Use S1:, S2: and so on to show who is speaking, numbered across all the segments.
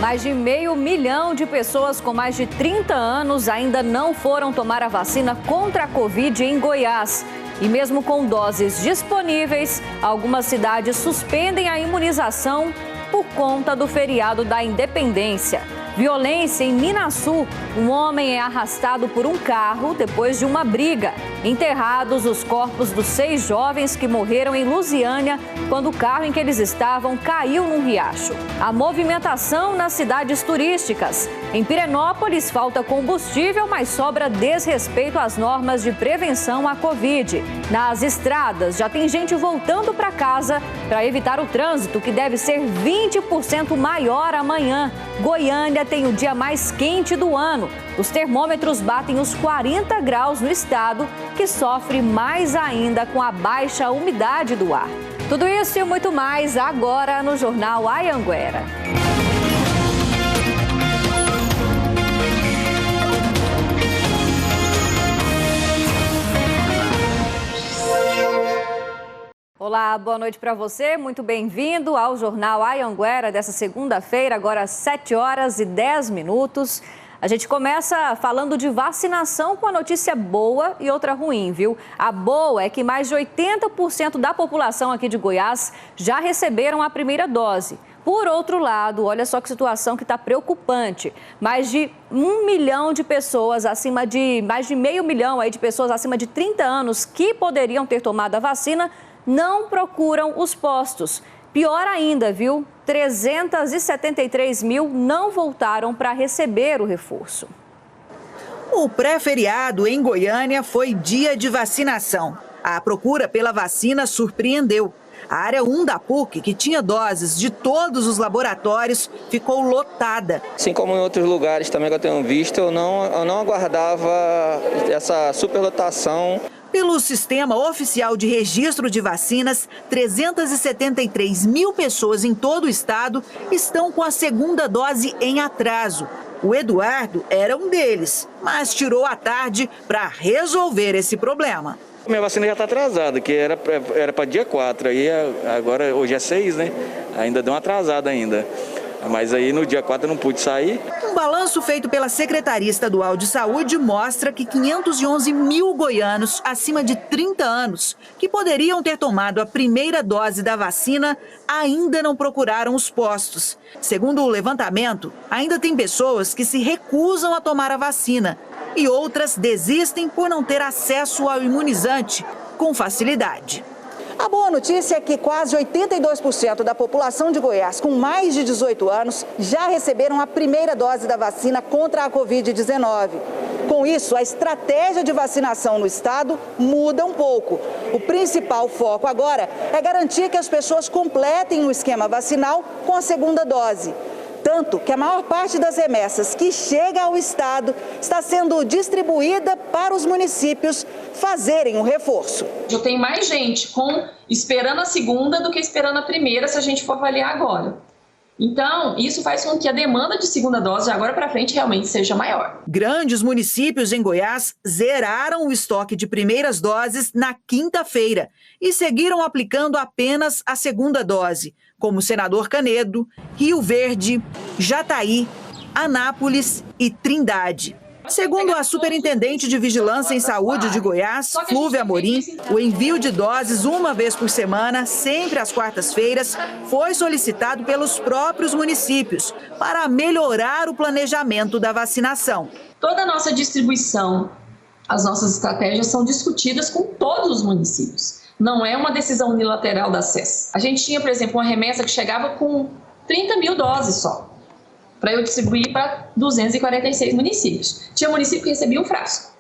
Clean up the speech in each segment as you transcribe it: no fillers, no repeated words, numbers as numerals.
S1: Mais de 500 mil de pessoas com mais de 30 anos ainda não foram tomar a vacina contra a Covid em Goiás. E mesmo com doses disponíveis, algumas cidades suspendem a imunização por conta do feriado da Independência. Violência em Minasul. Um homem é arrastado por um carro depois de uma briga. Enterrados os corpos dos 6 jovens que morreram em Lusiânia quando o carro em que eles estavam caiu num riacho. A movimentação nas cidades turísticas. Em Pirenópolis, falta combustível, mas sobra desrespeito às normas de prevenção à Covid. Nas estradas, já tem gente voltando para casa para evitar o trânsito, que deve ser 20% maior amanhã. Goiânia tem o dia mais quente do ano. Os termômetros batem os 40 graus no estado, que sofre mais ainda com a baixa umidade do ar. Tudo isso e muito mais agora no Jornal Anhanguera. Olá, boa noite para você. Muito bem-vindo ao Jornal Anhanguera dessa segunda-feira, agora às 7h10. A gente começa falando de vacinação com a notícia boa e outra ruim, viu? A boa é que mais de 80% da população aqui de Goiás já receberam a primeira dose. Por outro lado, olha só que situação que está preocupante. Mais de 1 milhão de pessoas mais de meio milhão aí de pessoas acima de 30 anos que poderiam ter tomado a vacina não procuram os postos. Pior ainda, viu? 373 mil não voltaram para receber o reforço.
S2: O pré-feriado em Goiânia foi dia de vacinação. A procura pela vacina surpreendeu. A área 1 da PUC, que tinha doses de todos os laboratórios, ficou lotada.
S3: Assim como em outros lugares também que eu tenho visto, eu não aguardava essa superlotação.
S2: Pelo Sistema Oficial de Registro de Vacinas, 373 mil pessoas em todo o estado estão com a segunda dose em atraso. O Eduardo era um deles, mas tirou a tarde para resolver esse problema.
S3: Minha vacina já está atrasada, que era para dia 4, aí agora hoje é 6, né? Ainda deu uma atrasada ainda. Mas aí no dia 4 eu não pude sair.
S2: Um balanço feito pela Secretaria Estadual de Saúde mostra que 511 mil goianos acima de 30 anos, que poderiam ter tomado a primeira dose da vacina, ainda não procuraram os postos. Segundo o levantamento, ainda tem pessoas que se recusam a tomar a vacina e outras desistem por não ter acesso ao imunizante com facilidade.
S4: A boa notícia é que quase 82% da população de Goiás com mais de 18 anos já receberam a primeira dose da vacina contra a Covid-19. Com isso, a estratégia de vacinação no estado muda um pouco. O principal foco agora é garantir que as pessoas completem o esquema vacinal com a segunda dose. Tanto que a maior parte das remessas que chega ao estado está sendo distribuída para os municípios fazerem um reforço.
S5: Já tem mais gente esperando a segunda do que esperando a primeira, se a gente for avaliar agora. Então, isso faz com que a demanda de segunda dose de agora para frente realmente seja maior.
S2: Grandes municípios em Goiás zeraram o estoque de primeiras doses na quinta-feira e seguiram aplicando apenas a segunda dose, como Senador Canedo, Rio Verde, Jataí, Anápolis e Trindade. Segundo a Superintendente de Vigilância em Saúde de Goiás, Flúvia Amorim, o envio de doses uma vez por semana, sempre às quartas-feiras, foi solicitado pelos próprios municípios para melhorar o planejamento da vacinação.
S5: Toda a nossa distribuição, as nossas estratégias são discutidas com todos os municípios. Não é uma decisão unilateral da SES. A gente tinha, por exemplo, uma remessa que chegava com 30 mil doses só, para eu distribuir para 246 municípios. Tinha município que recebia um frasco.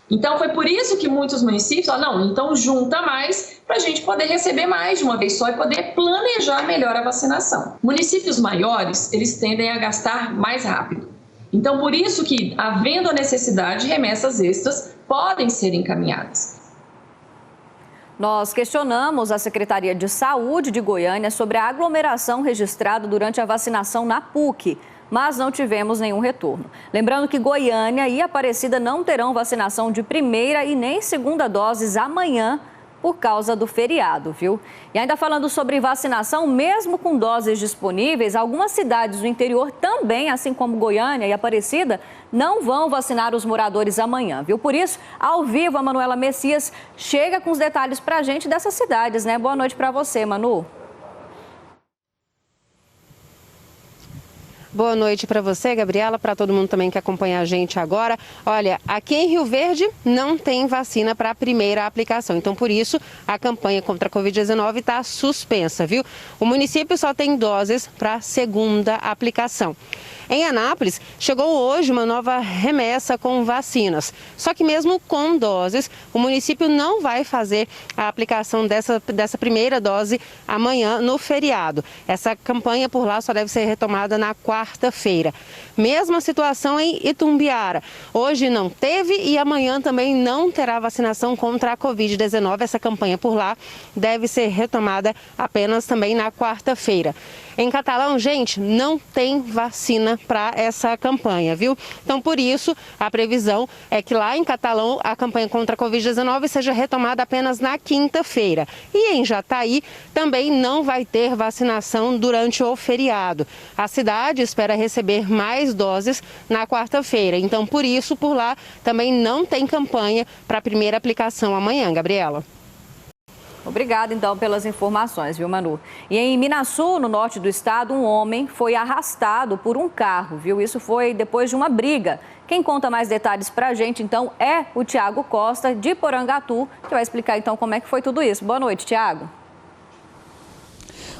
S5: Então, foi por isso que muitos municípios falaram, não, então junta mais para a gente poder receber mais de uma vez só e poder planejar melhor a vacinação. Municípios maiores, eles tendem a gastar mais rápido. Então, por isso que, havendo a necessidade, remessas extras podem ser encaminhadas.
S1: Nós questionamos a Secretaria de Saúde de Goiânia sobre a aglomeração registrada durante a vacinação na PUC, mas não tivemos nenhum retorno. Lembrando que Goiânia e Aparecida não terão vacinação de primeira e nem segunda doses amanhã por causa do feriado, viu? E ainda falando sobre vacinação, mesmo com doses disponíveis, algumas cidades do interior também, assim como Goiânia e Aparecida, não vão vacinar os moradores amanhã, viu? Por isso, ao vivo, a Manuela Messias chega com os detalhes pra gente dessas cidades, né? Boa noite pra você, Manu.
S6: Boa noite para você, Gabriela, para todo mundo também que acompanha a gente agora. Olha, aqui em Rio Verde não tem vacina para a primeira aplicação, então por isso a campanha contra a Covid-19 está suspensa, viu? O município só tem doses para a segunda aplicação. Em Anápolis, chegou hoje uma nova remessa com vacinas. Só que mesmo com doses, o município não vai fazer a aplicação dessa primeira dose amanhã no feriado. Essa campanha por lá só deve ser retomada na quarta-feira. Mesma situação em Itumbiara. Hoje não teve e amanhã também não terá vacinação contra a Covid-19. Essa campanha por lá deve ser retomada apenas também na quarta-feira. Em Catalão, gente, não tem vacina para essa campanha, viu? Então, por isso, a previsão é que lá em Catalão a campanha contra a Covid-19 seja retomada apenas na quinta-feira. E em Jataí também não vai ter vacinação durante o feriado. A cidade espera receber mais doses na quarta-feira. Então, por isso, por lá também não tem campanha para a primeira aplicação amanhã, Gabriela.
S1: Obrigada, então, pelas informações, viu, Manu? E em Minaçu, no norte do estado, um homem foi arrastado por um carro, viu? Isso foi depois de uma briga. Quem conta mais detalhes pra gente, então, é o Tiago Costa, de Porangatu, que vai explicar, então, como é que foi tudo isso. Boa noite, Tiago.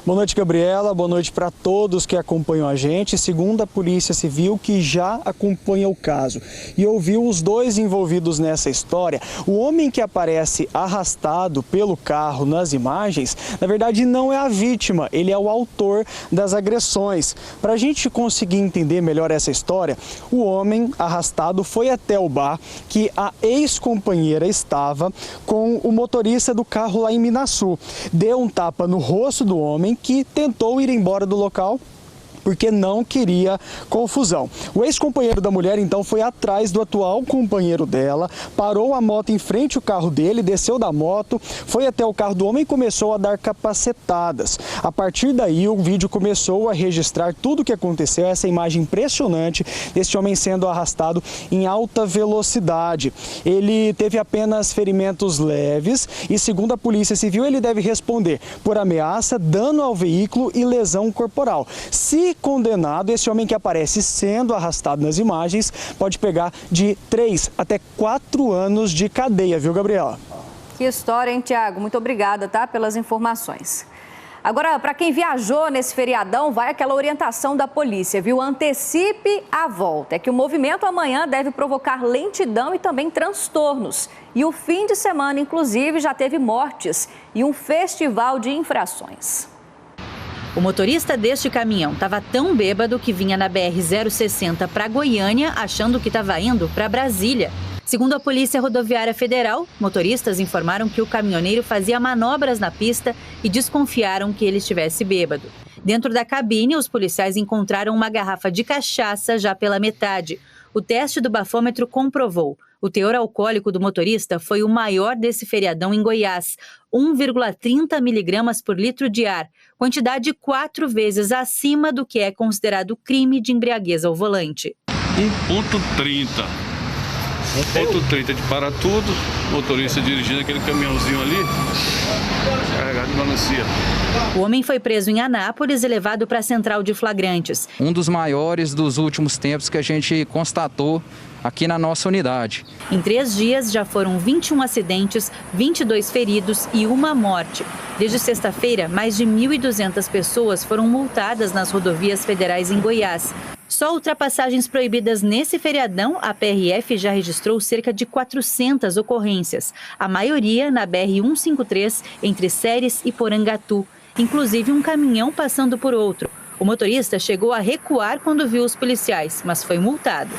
S7: Boa noite, Gabriela. Boa noite para todos que acompanham a gente. Segundo a Polícia Civil, que já acompanha o caso e ouviu os dois envolvidos nessa história, o homem que aparece arrastado pelo carro nas imagens, na verdade não é a vítima, ele é o autor das agressões. Para a gente conseguir entender melhor essa história, o homem arrastado foi até o bar que a ex-companheira estava com o motorista do carro lá em Minaçu. Deu um tapa no rosto do homem, que tentou ir embora do local porque não queria confusão. O ex-companheiro da mulher, então, foi atrás do atual companheiro dela, parou a moto em frente ao carro dele, desceu da moto, foi até o carro do homem e começou a dar capacetadas. A partir daí, o vídeo começou a registrar tudo o que aconteceu, essa imagem impressionante desse homem sendo arrastado em alta velocidade. Ele teve apenas ferimentos leves e, segundo a Polícia Civil, ele deve responder por ameaça, dano ao veículo e lesão corporal. Se condenado, esse homem que aparece sendo arrastado nas imagens pode pegar de 3 até 4 anos de cadeia, viu, Gabriela?
S1: Que história, hein, Tiago? Muito obrigada, tá, pelas informações. Agora, para quem viajou nesse feriadão, vai aquela orientação da polícia, viu? Antecipe a volta. É que o movimento amanhã deve provocar lentidão e também transtornos. E o fim de semana, inclusive, já teve mortes e um festival de infrações.
S8: O motorista deste caminhão estava tão bêbado que vinha na BR-060 para Goiânia, achando que estava indo para Brasília. Segundo a Polícia Rodoviária Federal, motoristas informaram que o caminhoneiro fazia manobras na pista e desconfiaram que ele estivesse bêbado. Dentro da cabine, os policiais encontraram uma garrafa de cachaça já pela metade. O teste do bafômetro comprovou. O teor alcoólico do motorista foi o maior desse feriadão em Goiás, 1,30 miligramas por litro de ar, quantidade 4 vezes acima do que é considerado crime de embriaguez ao volante.
S9: 1,30 de para tudo, motorista dirigindo aquele caminhãozinho ali, carregado de melancia.
S8: O homem foi preso em Anápolis e levado para a central de flagrantes.
S10: Um dos maiores dos últimos tempos que a gente constatou aqui na nossa unidade.
S8: Em 3 dias já foram 21 acidentes, 22 feridos e 1 morte. Desde sexta-feira, mais de 1.200 pessoas foram multadas nas rodovias federais em Goiás. Só ultrapassagens proibidas nesse feriadão, a PRF já registrou cerca de 400 ocorrências. A maioria na BR-153, entre Séries e Porangatu. Inclusive um caminhão passando por outro. O motorista chegou a recuar quando viu os policiais, mas foi multado.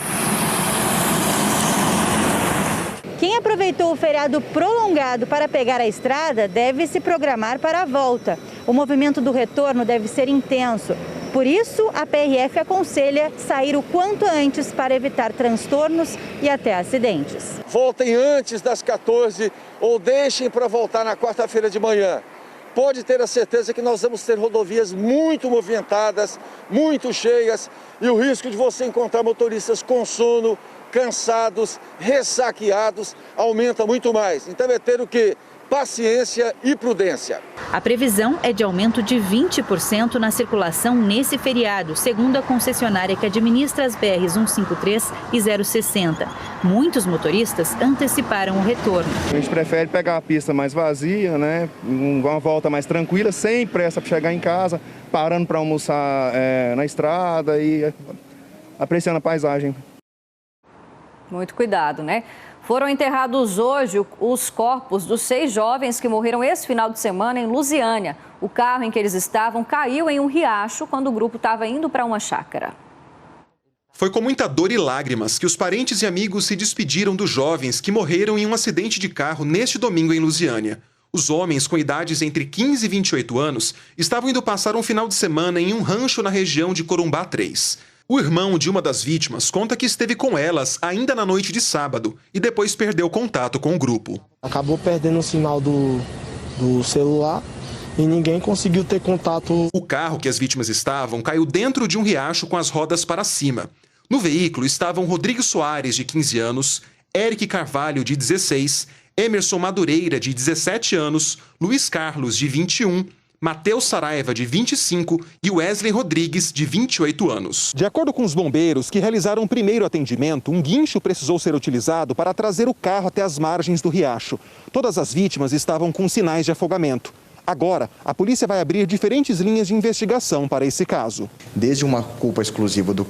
S11: Quem aproveitou o feriado prolongado para pegar a estrada deve se programar para a volta. O movimento do retorno deve ser intenso. Por isso, a PRF aconselha sair o quanto antes para evitar transtornos e até acidentes.
S12: Voltem antes das 14 ou deixem para voltar na quarta-feira de manhã. Pode ter a certeza que nós vamos ter rodovias muito movimentadas, muito cheias, e o risco de você encontrar motoristas com sono, cansados, ressaqueados, aumenta muito mais. Então é ter o quê? Paciência e prudência.
S8: A previsão é de aumento de 20% na circulação nesse feriado, segundo a concessionária que administra as BRs 153 e 060. Muitos motoristas anteciparam o retorno.
S13: A gente prefere pegar a pista mais vazia, né? Uma volta mais tranquila, sem pressa para chegar em casa, parando para almoçar na estrada e apreciando a paisagem.
S1: Muito cuidado, né? Foram enterrados hoje os corpos dos 6 jovens que morreram esse final de semana em Lusiânia. O carro em que eles estavam caiu em um riacho quando o grupo estava indo para uma chácara.
S14: Foi com muita dor e lágrimas que os parentes e amigos se despediram dos jovens que morreram em um acidente de carro neste domingo em Lusiânia. Os homens, com idades entre 15 e 28 anos, estavam indo passar um final de semana em um rancho na região de Corumbá 3. O irmão de uma das vítimas conta que esteve com elas ainda na noite de sábado e depois perdeu contato com o grupo.
S15: Acabou perdendo o sinal do celular e ninguém conseguiu ter contato.
S14: O carro que as vítimas estavam caiu dentro de um riacho com as rodas para cima. No veículo estavam Rodrigo Soares, de 15 anos, Eric Carvalho, de 16, Emerson Madureira, de 17 anos, Luiz Carlos, de 21, Matheus Saraiva, de 25, e Wesley Rodrigues, de 28 anos.
S16: De acordo com os bombeiros que realizaram o primeiro atendimento, um guincho precisou ser utilizado para trazer o carro até as margens do riacho. Todas as vítimas estavam com sinais de afogamento. Agora, a polícia vai abrir diferentes linhas de investigação para esse caso.
S17: Desde uma culpa exclusiva do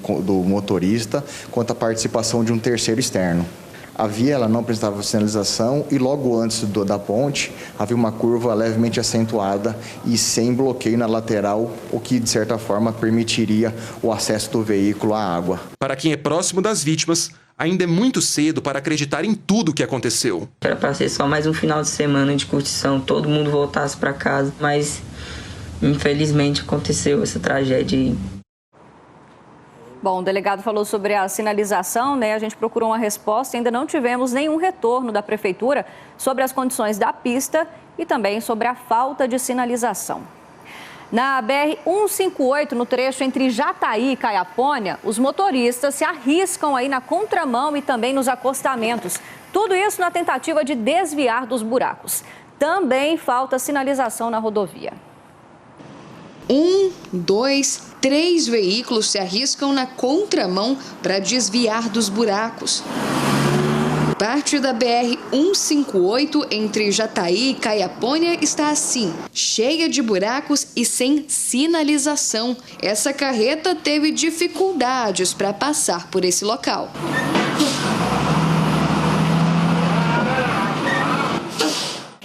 S17: motorista, quanto a participação de um terceiro externo. A via ela não apresentava sinalização e logo antes da ponte havia uma curva levemente acentuada e sem bloqueio na lateral, o que de certa forma permitiria o acesso do veículo à água.
S14: Para quem é próximo das vítimas, ainda é muito cedo para acreditar em tudo o que aconteceu.
S18: Era para ser só mais um final de semana de curtição, todo mundo voltasse para casa, mas infelizmente aconteceu essa tragédia aí.
S1: Bom, o delegado falou sobre a sinalização, né? A gente procurou uma resposta e ainda não tivemos nenhum retorno da prefeitura sobre as condições da pista e também sobre a falta de sinalização. Na BR-158, no trecho entre Jataí e Caiapônia, os motoristas se arriscam aí na contramão e também nos acostamentos. Tudo isso na tentativa de desviar dos buracos. Também falta sinalização na rodovia.
S19: 1, 2, 3 veículos se arriscam na contramão para desviar dos buracos. Parte da BR-158 entre Jataí e Caiapônia está assim, cheia de buracos e sem sinalização. Essa carreta teve dificuldades para passar por esse local.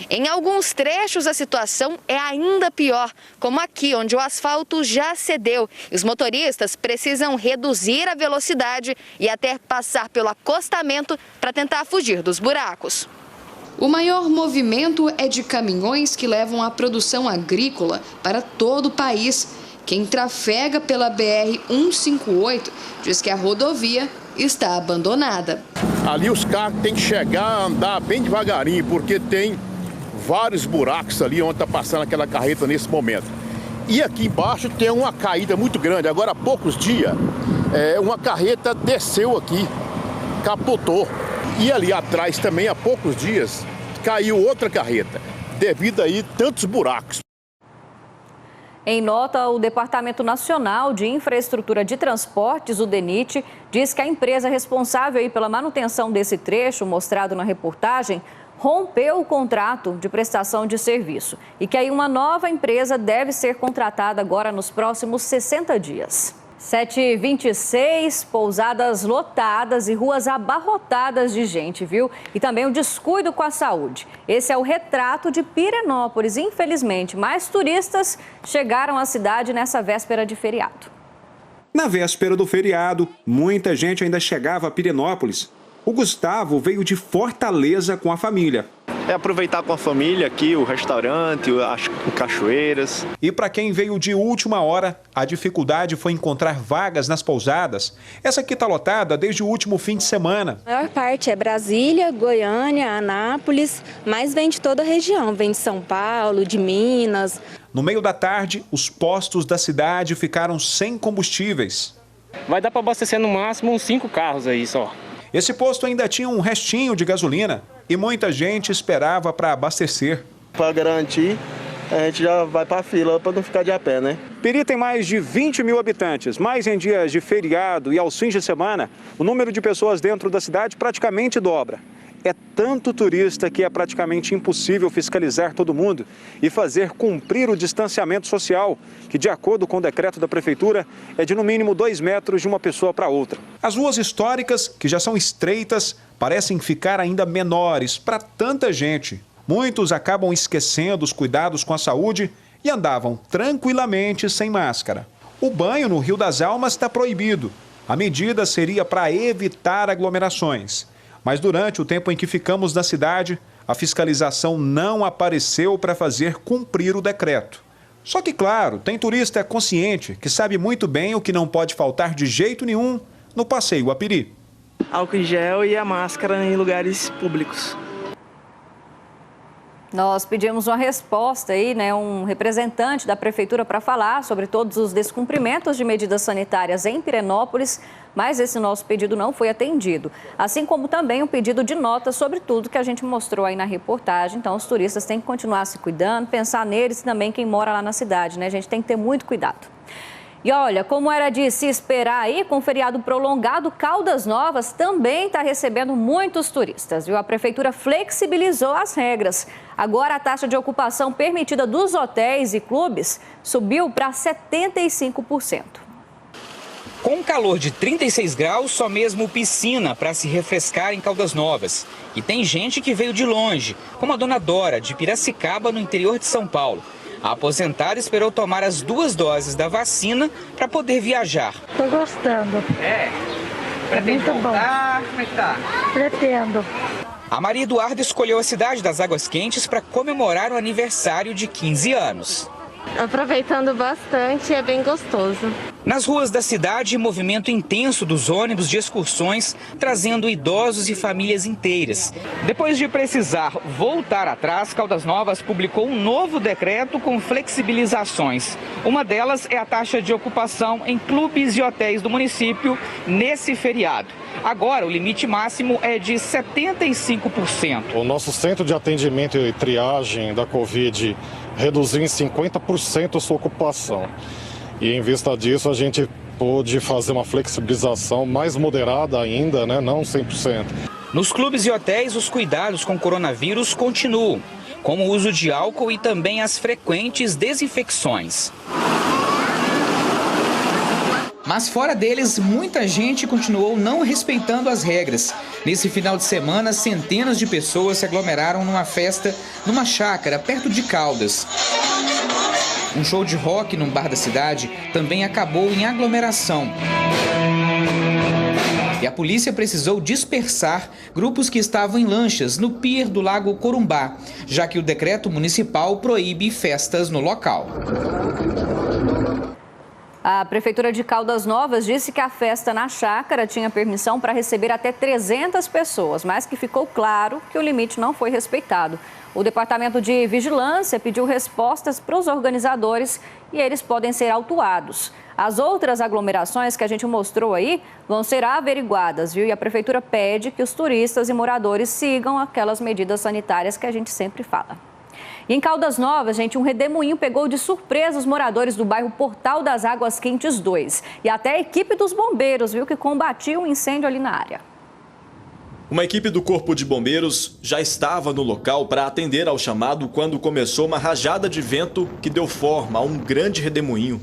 S19: Em alguns trechos, a situação é ainda pior, como aqui, onde o asfalto já cedeu. Os motoristas precisam reduzir a velocidade e até passar pelo acostamento para tentar fugir dos buracos. O maior movimento é de caminhões que levam a produção agrícola para todo o país. Quem trafega pela BR-158 diz que a rodovia está abandonada.
S20: Ali os carros têm que chegar, andar bem devagarinho, porque tem vários buracos ali onde está passando aquela carreta nesse momento. E aqui embaixo tem uma caída muito grande. Agora há poucos dias, uma carreta desceu aqui, capotou. E ali atrás também, há poucos dias, caiu outra carreta, devido aí tantos buracos.
S1: Em nota, o Departamento Nacional de Infraestrutura de Transportes, o DENIT, diz que a empresa responsável aí pela manutenção desse trecho, mostrado na reportagem, rompeu o contrato de prestação de serviço e que aí uma nova empresa deve ser contratada agora nos próximos 60 dias. 7h26, pousadas lotadas e ruas abarrotadas de gente, viu? E também o descuido com a saúde. Esse é o retrato de Pirenópolis. Infelizmente, mais turistas chegaram à cidade nessa véspera de feriado.
S21: Na véspera do feriado, muita gente ainda chegava a Pirenópolis. O Gustavo veio de Fortaleza com a família.
S3: é aproveitar com a família aqui o restaurante, as cachoeiras.
S21: E para quem veio de última hora, a dificuldade foi encontrar vagas nas pousadas. Essa aqui está lotada desde o último fim de semana.
S22: A maior parte é Brasília, Goiânia, Anápolis, mas vem de toda a região, vem de São Paulo, de Minas.
S21: No meio da tarde, os postos da cidade ficaram sem combustíveis.
S23: Vai dar para abastecer no máximo uns 5 carros aí só.
S21: Esse posto ainda tinha um restinho de gasolina e muita gente esperava para abastecer.
S24: Para garantir, a gente já vai para a fila para não ficar de a pé, né?
S21: Peri tem mais de 20 mil habitantes, mas em dias de feriado e aos fins de semana, o número de pessoas dentro da cidade praticamente dobra. É tanto turista que é praticamente impossível fiscalizar todo mundo e fazer cumprir o distanciamento social, que, de acordo com o decreto da prefeitura, é de no mínimo 2 metros de uma pessoa para outra. As ruas históricas, que já são estreitas, parecem ficar ainda menores para tanta gente. Muitos acabam esquecendo os cuidados com a saúde e andavam tranquilamente sem máscara. O banho no Rio das Almas está proibido. A medida seria para evitar aglomerações. Mas durante o tempo em que ficamos na cidade, a fiscalização não apareceu para fazer cumprir o decreto. Só que, claro, tem turista consciente que sabe muito bem o que não pode faltar de jeito nenhum no passeio a Peri.
S24: Álcool em gel e a máscara em lugares públicos.
S1: Nós pedimos uma resposta aí, um representante da prefeitura para falar sobre todos os descumprimentos de medidas sanitárias em Pirenópolis, mas esse nosso pedido não foi atendido. Assim como também um pedido de nota sobre tudo que a gente mostrou aí na reportagem. Então, os turistas têm que continuar se cuidando, pensar neles e também quem mora lá na cidade, A gente tem que ter muito cuidado. E olha, como era de se esperar aí, com o feriado prolongado, Caldas Novas também está recebendo muitos turistas, viu? A prefeitura flexibilizou as regras. Agora a taxa de ocupação permitida dos hotéis e clubes subiu para 75%.
S25: Com um calor de 36 graus, só mesmo piscina para se refrescar em Caldas Novas. E tem gente que veio de longe, como a dona Dora, de Piracicaba, no interior de São Paulo. A aposentada esperou tomar as 2 doses da vacina para poder viajar.
S26: Estou gostando.
S25: Pretende
S26: muito
S25: voltar?
S26: bom.
S25: Como é que tá?
S26: Pretendo.
S25: A Maria Eduarda escolheu a cidade das Águas Quentes para comemorar o aniversário de 15 anos.
S26: Aproveitando bastante, é bem gostoso.
S25: Nas ruas da cidade, movimento intenso dos ônibus de excursões, trazendo idosos e famílias inteiras. Depois de precisar voltar atrás, Caldas Novas publicou um novo decreto com flexibilizações. Uma delas é a taxa de ocupação em clubes e hotéis do município nesse feriado. Agora, o limite máximo é de 75%.
S27: O nosso centro de atendimento e triagem da Covid reduziu em 50% a sua ocupação. E em vista disso, a gente pôde fazer uma flexibilização mais moderada ainda, não 100%.
S25: Nos clubes e hotéis, os cuidados com o coronavírus continuam, como o uso de álcool e também as frequentes desinfecções. Mas fora deles, muita gente continuou não respeitando as regras. Nesse final de semana, centenas de pessoas se aglomeraram numa festa numa chácara perto de Caldas. Um show de rock num bar da cidade também acabou em aglomeração. E a polícia precisou dispersar grupos que estavam em lanchas no pier do Lago Corumbá, já que o decreto municipal proíbe festas no local.
S1: A Prefeitura de Caldas Novas disse que a festa na chácara tinha permissão para receber até 300 pessoas, mas que ficou claro que o limite não foi respeitado. O Departamento de Vigilância pediu respostas para os organizadores e eles podem ser autuados. As outras aglomerações que a gente mostrou aí vão ser averiguadas, viu? E a Prefeitura pede que os turistas e moradores sigam aquelas medidas sanitárias que a gente sempre fala. E em Caldas Novas, gente, um redemoinho pegou de surpresa os moradores do bairro Portal das Águas Quentes 2. E até a equipe dos bombeiros, viu, que combatiu um incêndio ali na área.
S28: Uma equipe do Corpo de Bombeiros já estava no local para atender ao chamado quando começou uma rajada de vento que deu forma a um grande redemoinho.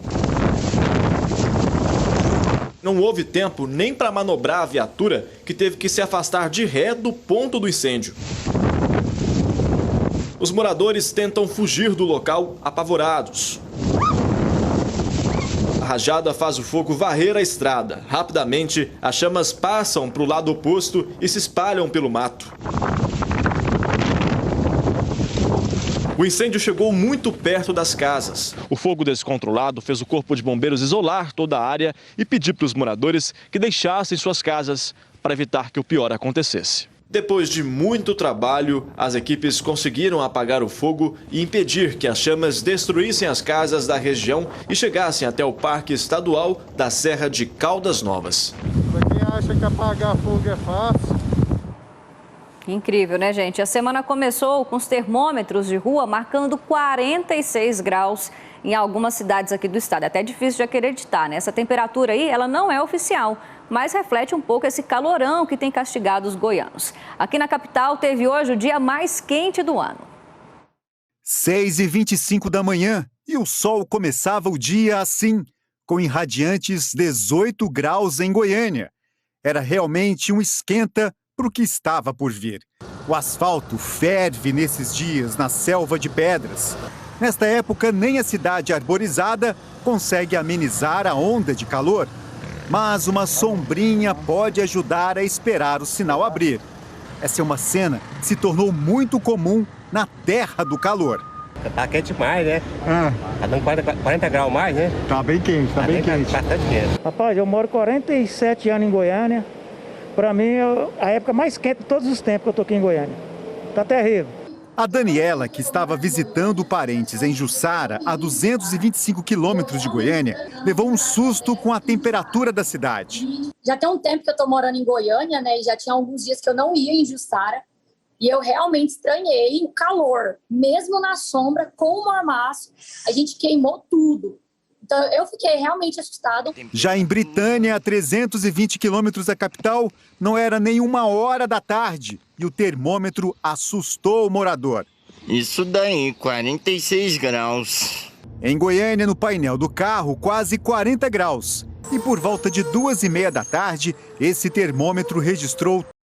S28: Não houve tempo nem para manobrar a viatura, que teve que se afastar de ré do ponto do incêndio. Os moradores tentam fugir do local apavorados. A rajada faz o fogo varrer a estrada. Rapidamente, as chamas passam para o lado oposto e se espalham pelo mato. O incêndio chegou muito perto das casas. O fogo descontrolado fez o Corpo de Bombeiros isolar toda a área e pedir para os moradores que deixassem suas casas para evitar que o pior acontecesse. Depois de muito trabalho, as equipes conseguiram apagar o fogo e impedir que as chamas destruíssem as casas da região e chegassem até o Parque Estadual da Serra de Caldas Novas.
S2: Para quem acha que apagar fogo é fácil.
S1: Incrível, né, gente? A semana começou com os termômetros de rua marcando 46 graus em algumas cidades aqui do estado. É até difícil de acreditar, né? Essa temperatura aí, ela não é oficial, mas reflete um pouco esse calorão que tem castigado os goianos. Aqui na capital, teve hoje o dia mais quente do ano.
S4: 6h25 da manhã e o sol começava o dia assim, com irradiantes 18 graus em Goiânia. Era realmente um esquenta para o que estava por vir. O asfalto ferve nesses dias na selva de pedras. Nesta época, nem a cidade arborizada consegue amenizar a onda de calor. Mas uma sombrinha pode ajudar a esperar o sinal abrir. Essa é uma cena que se tornou muito comum na terra do calor.
S5: Tá quente demais, né? Tá dando 40 graus mais, né?
S4: Tá bem quente, tá bem quente.
S5: Bastante quente.
S6: Rapaz, eu moro 47 anos em Goiânia. Para mim, é a época mais quente de todos os tempos que eu tô aqui em Goiânia. Tá terrível.
S4: A Daniela, que estava visitando parentes em Jussara, a 225 quilômetros de Goiânia, levou um susto com a temperatura da cidade.
S7: Já tem um tempo que eu tô morando em Goiânia, né? E já tinha alguns dias que eu não ia em Jussara. E eu realmente estranhei o calor. Mesmo na sombra, com o mormaço, a gente queimou tudo. Então, eu fiquei realmente assustado.
S4: Já em Britânia, a 320 quilômetros da capital, não era nem 1h da tarde e o termômetro assustou o morador.
S9: Isso daí, 46 graus.
S4: Em Goiânia, no painel do carro, quase 40 graus. E por volta de 2h30 da tarde, esse termômetro registrou